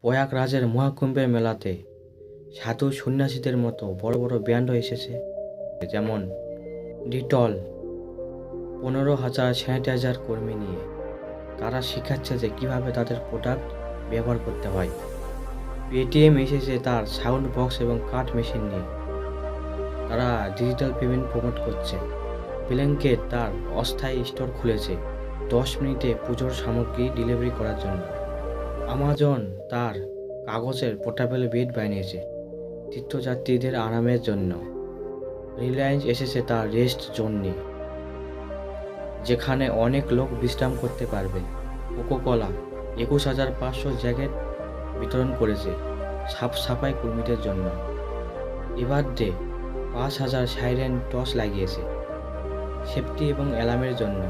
প্রয়াগরাজের মহাকুম্ভের মেলাতে সাধু সন্ন্যাসীদের মতো বড় বড় ব্র্যান্ডও এসেছে, যেমন ডিটল 15,000 স্যানিটাইজার কর্মী নিয়ে। তারা শেখাচ্ছে যে কীভাবে তাদের প্রোডাক্ট ব্যবহার করতে হয়। পেটিএম এসেছে তার সাউন্ড বক্স এবং কার্ড মেশিন নিয়ে। তারা ডিজিটাল পেমেন্ট প্রমোট করছে। ব্ল্যাঙ্কেট তার অস্থায়ী স্টোর খুলেছে 10 মিনিটে পুজোর সামগ্রী ডেলিভারি করার জন্য। আমাজন তার কাগজের পোর্টেবল বেড বানিয়েছে তীর্থযাত্রীদের আরামের জন্য। রিলায়েন্স এসেছে তার রেস্ট জোন নিয়ে, যেখানে অনেক লোক বিশ্রাম করতে পারবে। কোকোকোলা 21,500 জ্যাকেট বিতরণ করেছে সাফ সাফাই কর্মীদের জন্য। এভারডে 5,000 সাইরেন টর্চ লাগিয়েছে সেফটি এবং অ্যালার্মের জন্য।